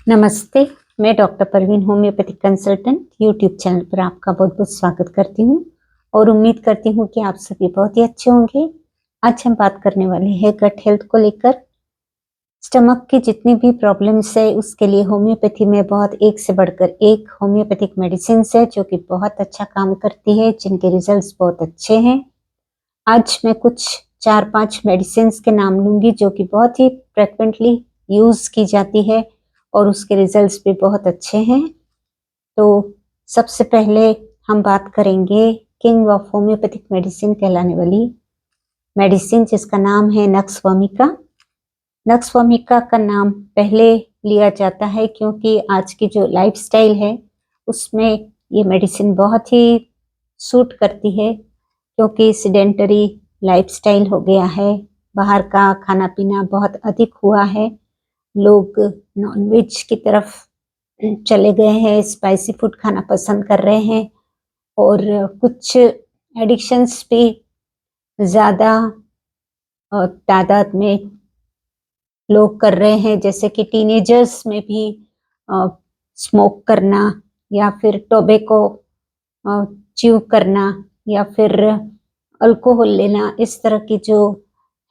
नमस्ते, मैं doctor Parveen homeopathic consultant YouTube channel पर आपका बहुत बहुत स्वागत करती हूँ और उम्मीद करती हूँ कि आप सभी बहुत ही अच्छे होंगे। आज हम बात करने वाले हैं गट हेल्थ को लेकर। स्टमक की जितनी भी प्रॉब्लम्स है उसके लिए होम्योपैथी में बहुत एक से बढ़कर एक होम्योपैथिक मेडिसिन है जो कि बहुत अच्छा काम करती है, जिनके रिजल्ट्स बहुत अच्छे हैं। आज मैं कुछ 4-5 मेडिसिन के नाम लूंगी जो कि बहुत ही फ्रिक्वेंटली यूज की जाती है और उसके रिजल्ट्स भी बहुत अच्छे हैं। तो सबसे पहले हम बात करेंगे किंग ऑफ होम्योपैथिक मेडिसिन कहलाने वाली मेडिसिन जिसका नाम है नक्स वोमिका। नक्स वोमिका का नाम पहले लिया जाता है क्योंकि आज की जो लाइफस्टाइल है उसमें ये मेडिसिन बहुत ही सूट करती है, क्योंकि सीडेंटरी लाइफस्टाइल हो गया है, बाहर का खाना पीना बहुत अधिक हुआ है, लोग नॉनवेज की तरफ चले गए हैं, स्पाइसी फूड खाना पसंद कर रहे हैं और कुछ एडिक्शंस भी ज़्यादा तादाद में लोग कर रहे हैं, जैसे कि टीनेजर्स में भी स्मोक करना या फिर टोबैको च्यू करना या फिर अल्कोहल लेना, इस तरह की जो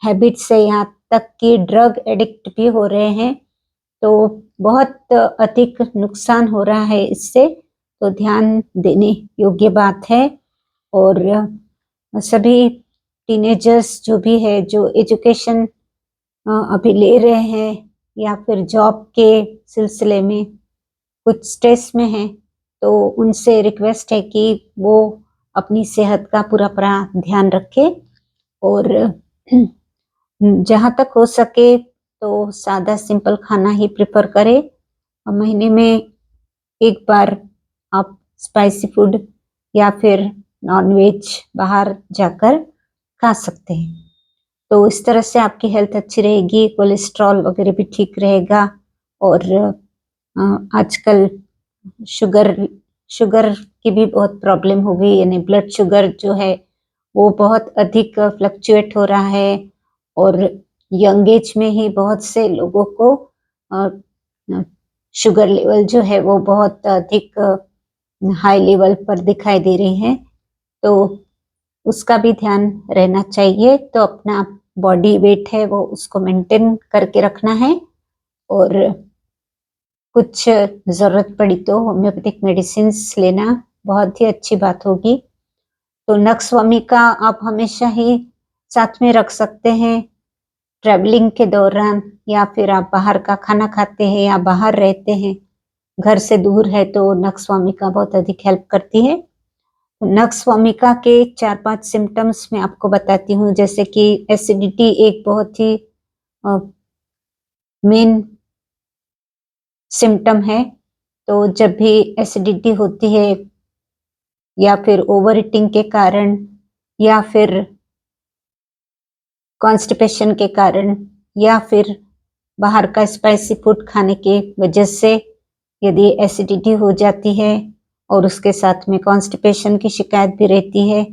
हैबिट्स है, यहाँ तक कि ड्रग एडिक्ट भी हो रहे हैं। तो बहुत अधिक नुकसान हो रहा है इससे, तो ध्यान देने योग्य बात है। और सभी टीनेजर्स जो भी है, जो एजुकेशन अभी ले रहे हैं या फिर जॉब के सिलसिले में कुछ स्ट्रेस में हैं, तो उनसे रिक्वेस्ट है कि वो अपनी सेहत का पूरा ध्यान रखें और जहाँ तक हो सके तो सादा सिंपल खाना ही प्रेफर करें। महीने में एक बार आप स्पाइसी फूड या फिर नॉनवेज बाहर जाकर खा सकते हैं, तो इस तरह से आपकी हेल्थ अच्छी रहेगी, कोलेस्ट्रॉल वगैरह भी ठीक रहेगा। और आजकल शुगर की भी बहुत प्रॉब्लम हो गई, यानी ब्लड शुगर जो है वो बहुत अधिक फ्लक्चुएट हो रहा है और यंग एज में ही बहुत से लोगों को शुगर लेवल जो है वो बहुत अधिक हाई लेवल पर दिखाई दे रही है, तो उसका भी ध्यान रहना चाहिए। तो अपना बॉडी वेट है वो उसको मेंटेन करके रखना है और कुछ ज़रूरत पड़ी तो होम्योपैथिक मेडिसिन लेना बहुत ही अच्छी बात होगी। तो नक्स वोमिका आप हमेशा ही साथ में रख सकते हैं ट्रैवलिंग के दौरान, या फिर आप बाहर का खाना खाते हैं या बाहर रहते हैं, घर से दूर है, तो नक्स वोमिका बहुत अधिक हेल्प करती है। नक्स वोमिका के 4-5 सिम्टम्स मैं आपको बताती हूँ, जैसे कि एसिडिटी एक बहुत ही मेन सिम्टम है। तो जब भी एसिडिटी होती है या फिर ओवर ईटिंग के कारण या फिर कॉन्स्टिपेशन के कारण या फिर बाहर का स्पाइसी फूड खाने के वजह से यदि एसिडिटी हो जाती है और उसके साथ में कॉन्स्टिपेशन की शिकायत भी रहती है,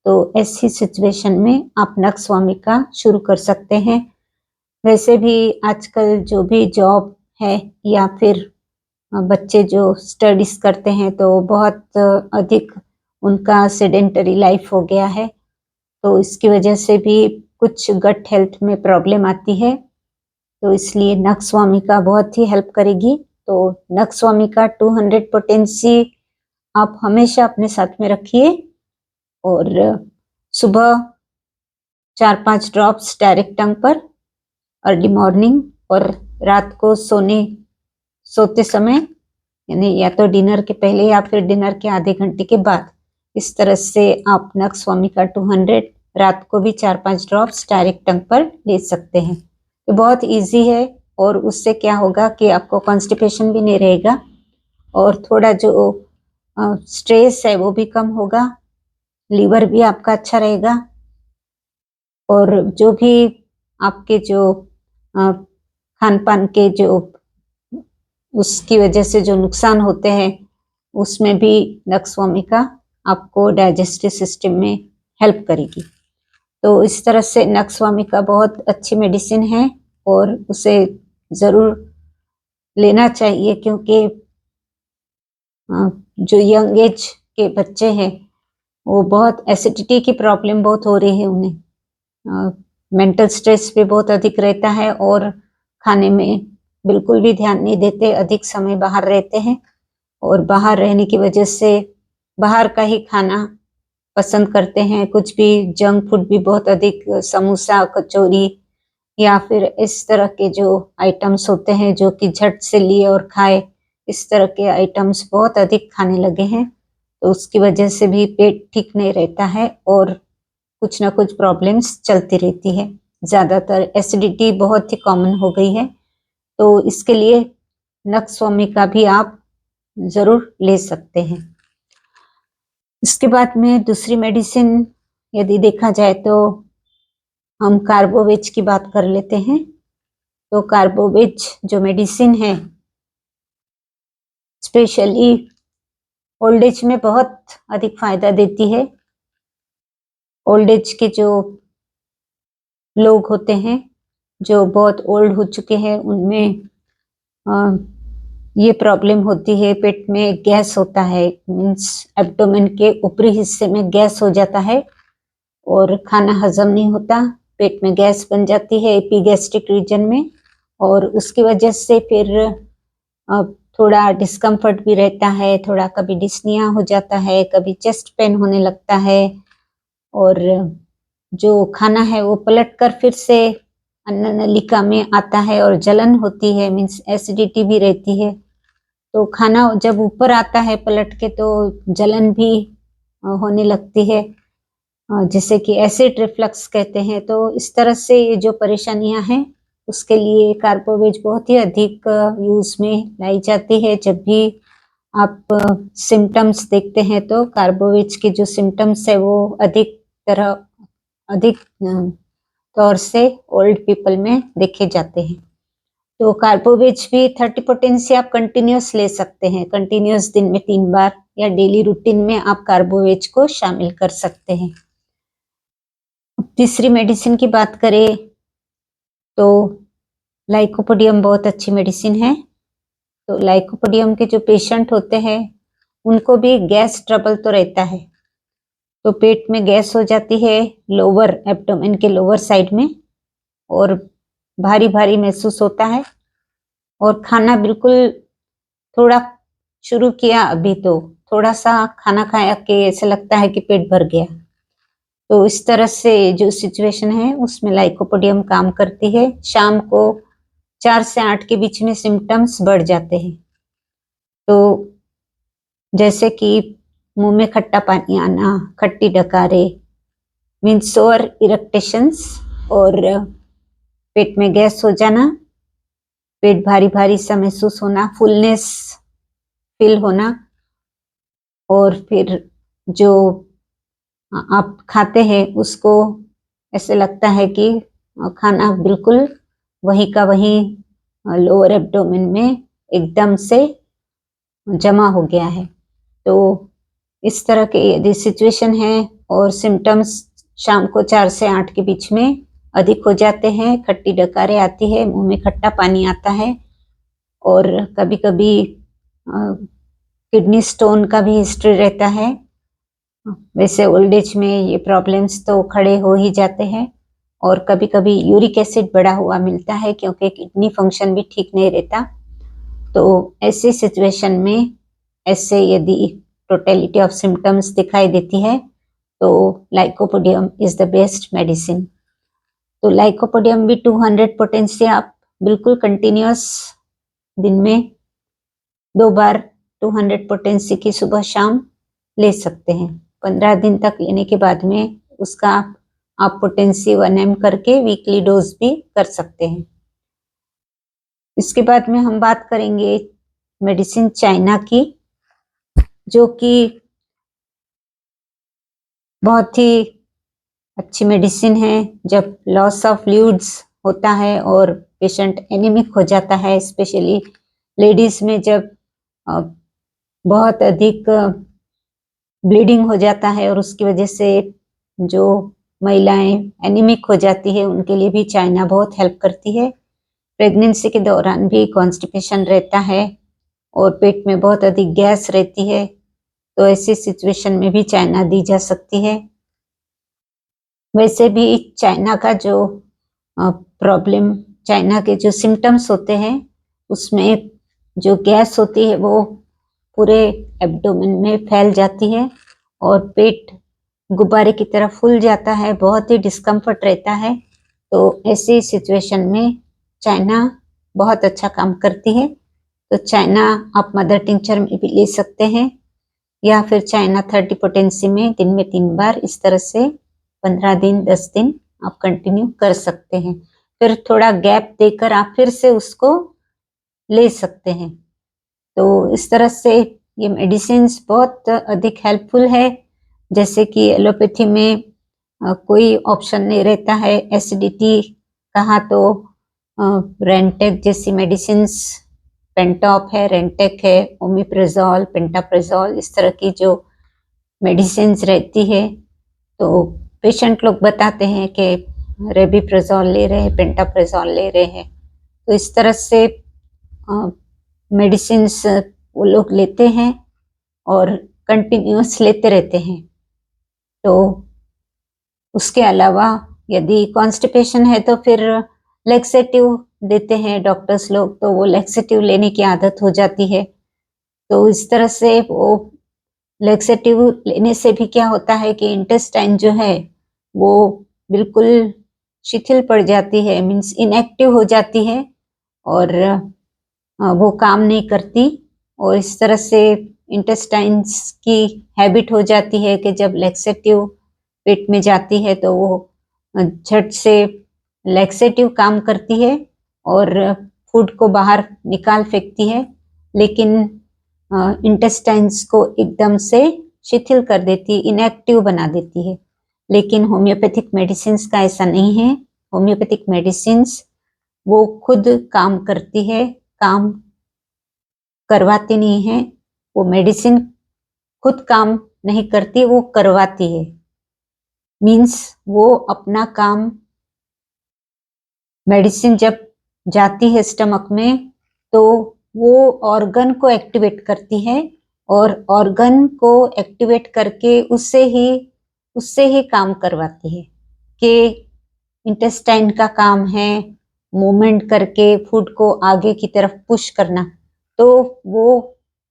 तो ऐसी सिचुएशन में आप नक्स वोमिका शुरू कर सकते हैं। वैसे भी आजकल जो भी जॉब है या फिर बच्चे जो स्टडीज करते हैं, तो बहुत अधिक उनका सेडेंटरी लाइफ हो गया है, तो इसकी वजह से भी कुछ गट हेल्थ में प्रॉब्लम आती है, तो इसलिए नक्स वोमिका बहुत ही हेल्प करेगी। तो नक्स वोमिका 200 पोटेंसी आप हमेशा अपने साथ में रखिए और सुबह 4-5 ड्रॉप्स डायरेक्ट टंग पर अर्ली मॉर्निंग और रात को सोते समय, यानी या तो डिनर के पहले या फिर डिनर के आधे घंटे के बाद, इस तरह से आप नक्स वोमिका 200 रात को भी 4-5 ड्रॉप्स डायरेक्ट टंग पर ले सकते हैं। तो बहुत इजी है और उससे क्या होगा कि आपको कॉन्स्टिपेशन भी नहीं रहेगा और थोड़ा जो स्ट्रेस है वो भी कम होगा, लीवर भी आपका अच्छा रहेगा और जो भी आपके जो खान पान के जो उसकी वजह से जो नुकसान होते हैं उसमें भी नक्स वोमिका आपको डाइजेस्टिव सिस्टम में हेल्प करेगी। तो इस तरह से नक्स वोमिका बहुत अच्छी मेडिसिन है और उसे ज़रूर लेना चाहिए, क्योंकि जो यंग एज के बच्चे हैं वो बहुत एसिडिटी की प्रॉब्लम बहुत हो रही है उन्हें। मेंटल स्ट्रेस भी बहुत अधिक रहता है और खाने में बिल्कुल भी ध्यान नहीं देते, अधिक समय बाहर रहते हैं और बाहर रहने की वजह से बाहर का ही खाना पसंद करते हैं। कुछ भी जंक फूड भी बहुत अधिक, समोसा, कचौरी या फिर इस तरह के जो आइटम्स होते हैं जो कि झट से लिए और खाए, इस तरह के आइटम्स बहुत अधिक खाने लगे हैं। तो उसकी वजह से भी पेट ठीक नहीं रहता है और कुछ ना कुछ प्रॉब्लम्स चलती रहती है। ज़्यादातर एसिडिटी बहुत ही कॉमन हो गई है, तो इसके लिए नक्सवामी का भी आप ज़रूर ले सकते हैं। इसके बाद में दूसरी मेडिसिन यदि देखा जाए तो हम कार्बोवेज की बात कर लेते हैं। तो कार्बोवेज जो मेडिसिन है स्पेशली ओल्ड एज में बहुत अधिक फायदा देती है। ओल्ड एज के जो लोग होते हैं जो बहुत ओल्ड हो चुके हैं उनमें ये प्रॉब्लम होती है, पेट में गैस होता है, मीन्स एब्डोमेन के ऊपरी हिस्से में गैस हो जाता है और खाना हजम नहीं होता, पेट में गैस बन जाती है एपीगैस्ट्रिक रीजन में, और उसकी वजह से फिर थोड़ा डिस्कम्फर्ट भी रहता है, थोड़ा कभी डिस्निया हो जाता है, कभी चेस्ट पेन होने लगता है और जो खाना है वो पलट कर फिर से अन्न नलिका में आता है और जलन होती है, मीन्स एसिडिटी भी रहती है। तो खाना जब ऊपर आता है पलट के तो जलन भी होने लगती है, जिसे कि एसिड रिफ्लक्स कहते हैं। तो इस तरह से ये जो परेशानियां हैं उसके लिए कार्बोवेज बहुत ही अधिक यूज में लाई जाती है। जब भी आप सिम्टम्स देखते हैं तो कार्बोवेज के जो सिम्टम्स है वो अधिक तौर से ओल्ड पीपल में देखे जाते हैं। तो कार्बोवेज भी 30 पोटेंसी आप कंटिन्यूस ले सकते हैं, कंटिन्यूस दिन में 3 बार या डेली रूटीन में आप कार्बोवेज को शामिल कर सकते हैं। तीसरी मेडिसिन की बात करें तो लाइकोपोडियम बहुत अच्छी मेडिसिन है। तो लाइकोपोडियम के जो पेशेंट होते हैं उनको भी गैस ट्रबल तो रहता है, तो पेट में गैस हो जाती है लोअर एब्डोमेन के लोअर साइड में और भारी भारी महसूस होता है और खाना बिल्कुल, थोड़ा शुरू किया अभी तो थोड़ा सा खाना खाया कि ऐसा लगता है कि पेट भर गया। तो इस तरह से जो सिचुएशन है उसमें लाइकोपोडियम काम करती है। शाम को 4 से 8 के बीच में सिम्टम्स बढ़ जाते हैं, तो जैसे कि मुंह में खट्टा पानी आना, खट्टी डकारे, मीन्स सोअर इरेक्टेशंस और पेट में गैस हो जाना, पेट भारी भारी सा महसूस होना, फुलनेस फील होना, और फिर जो आप खाते हैं उसको ऐसे लगता है कि खाना बिल्कुल वहीं का वहीं लोअर एब्डोमेन में एकदम से जमा हो गया है। तो इस तरह के यदि सिचुएशन है और सिम्टम्स शाम को 4 से 8 के बीच में अधिक हो जाते हैं, खट्टी डकारें आती है, मुंह में खट्टा पानी आता है और कभी कभी किडनी स्टोन का भी हिस्ट्री रहता है। वैसे ओल्ड एज में ये प्रॉब्लम्स तो खड़े हो ही जाते हैं और कभी कभी यूरिक एसिड बढ़ा हुआ मिलता है क्योंकि किडनी फंक्शन भी ठीक नहीं रहता। तो ऐसी सिचुएशन में ऐसे यदि टोटलिटी ऑफ सिम्टम्स दिखाई देती है तो lycopodium is the best medicine. तो लाइकोपोडियम भी 200 पोटेंसी आप बिल्कुल कंटिन्यूस दिन में 2 बार 200 पोटेंसी की सुबह शाम ले सकते हैं। 15 दिन तक लेने के बाद में उसका आप पोटेंसी 1 mg करके वीकली डोज भी कर सकते हैं। इसके बाद में हम बात करेंगे मेडिसिन चाइना की, जो कि बहुत ही अच्छी मेडिसिन है। जब लॉस ऑफ फ्लूइड्स होता है और पेशेंट एनीमिक हो जाता है, स्पेशली लेडीज में जब बहुत अधिक ब्लीडिंग हो जाता है और उसकी वजह से जो महिलाएं एनीमिक हो जाती है उनके लिए भी चाइना बहुत हेल्प करती है। प्रेगनेंसी के दौरान भी कॉन्स्टिपेशन रहता है और पेट में बहुत अधिक गैस रहती है, तो ऐसी सिचुएशन में भी चाइना दी जा सकती है। वैसे भी चाइना का जो प्रॉब्लम, चाइना के जो सिम्टम्स होते हैं उसमें जो गैस होती है वो पूरे एब्डोमेन में फैल जाती है और पेट गुब्बारे की तरह फूल जाता है, बहुत ही डिस्कम्फर्ट रहता है। तो ऐसी सिचुएशन में चाइना बहुत अच्छा काम करती है। तो चाइना आप मदर टिंचर में भी ले सकते हैं या फिर चाइना 30 पोटेंसी में दिन में 3 बार इस तरह से 15 दिन 10 दिन आप कंटिन्यू कर सकते हैं। फिर थोड़ा गैप देकर आप फिर से उसको ले सकते हैं। तो इस तरह से ये मेडिसिन्स बहुत अधिक हेल्पफुल है। जैसे कि एलोपैथी में कोई ऑप्शन नहीं रहता है, एसिडिटी कहा तो रेंटेक जैसी मेडिसिन्स, पेंटॉप है, रेंटेक है, ओमिप्रेजोल, पेंटाप्रेजोल, इस तरह की जो मेडिसिन्स रहती है तो पेशेंट लोग बताते हैं कि रेबिप्रेजोल ले रहे हैं, पेंटाप्रेजोल ले रहे हैं। तो इस तरह से मेडिसिन्स वो लोग लेते हैं और कंटिन्यूस लेते रहते हैं। तो उसके अलावा यदि कॉन्स्टिपेशन है तो फिर लैक्सेटिव देते हैं डॉक्टर्स लोग, तो वो लैक्सेटिव लेने की आदत हो जाती है। तो इस तरह से वो लैक्सेटिव लेने से भी क्या होता है कि इंटेस्टाइन जो है वो बिल्कुल शिथिल पड़ जाती है, मीन्स इनएक्टिव हो जाती है और वो काम नहीं करती। और इस तरह से इंटेस्टाइन्स की हैबिट हो जाती है कि जब लैक्सेटिव पेट में जाती है तो वो झट से लैक्सेटिव काम करती है और फूड को बाहर निकाल फेंकती है, लेकिन इंटेस्टाइन्स को एकदम से शिथिल कर देती है, इनएक्टिव बना देती है। लेकिन होम्योपैथिक मेडिसिन्स का ऐसा नहीं है। होम्योपैथिक मेडिसिन्स वो खुद काम करती है, काम करवाती नहीं है। वो मेडिसिन खुद काम नहीं करती, वो करवाती है। मीन्स वो अपना काम, मेडिसिन जब जाती है स्टमक में तो वो ऑर्गन को एक्टिवेट करती है और ऑर्गन को एक्टिवेट करके उससे ही काम करवाती है कि इंटेस्टाइन का काम है मूवमेंट करके फूड को आगे की तरफ पुश करना। तो वो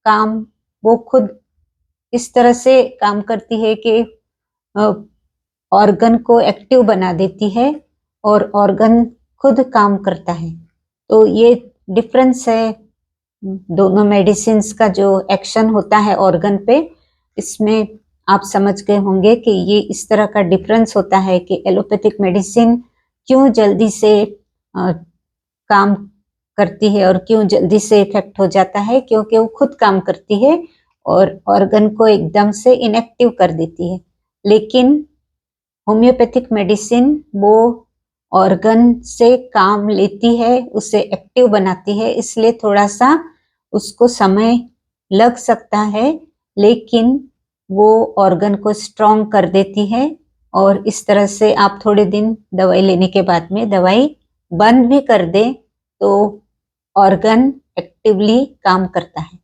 काम वो खुद इस तरह से काम करती है कि ऑर्गन को एक्टिव बना देती है और ऑर्गन खुद काम करता है। तो ये डिफरेंस है दोनों मेडिसिन्स का, जो एक्शन होता है ऑर्गन पे। इसमें आप समझ गए होंगे कि ये इस तरह का डिफरेंस होता है कि एलोपैथिक मेडिसिन क्यों जल्दी से काम करती है और क्यों जल्दी से इफेक्ट हो जाता है, क्योंकि वो खुद काम करती है और ऑर्गन को एकदम से इनएक्टिव कर देती है। लेकिन होम्योपैथिक मेडिसिन वो ऑर्गन से काम लेती है, उसे एक्टिव बनाती है, इसलिए थोड़ा सा उसको समय लग सकता है, लेकिन वो ऑर्गन को स्ट्रॉन्ग कर देती है। और इस तरह से आप थोड़े दिन दवाई लेने के बाद में दवाई बंद भी कर दें तो ऑर्गन एक्टिवली काम करता है।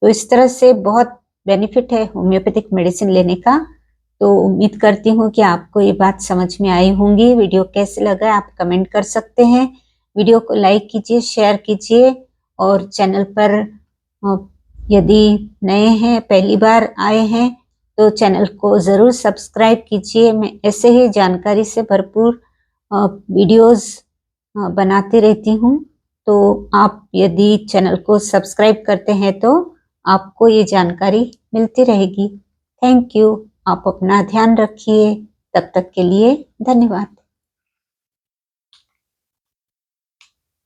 तो इस तरह से बहुत बेनिफिट है होम्योपैथिक मेडिसिन लेने का। तो उम्मीद करती हूँ कि आपको ये बात समझ में आई होंगी। वीडियो कैसे लगा आप कमेंट कर सकते हैं। वीडियो को लाइक कीजिए, शेयर कीजिए और चैनल पर यदि नए हैं, पहली बार आए हैं तो चैनल को ज़रूर सब्सक्राइब कीजिए। मैं ऐसे ही जानकारी से भरपूर वीडियोस बनाती रहती हूँ। तो आप यदि चैनल को सब्सक्राइब करते हैं तो आपको ये जानकारी मिलती रहेगी। Thank you. आप अपना ध्यान रखिए। तब तक के लिए धन्यवाद।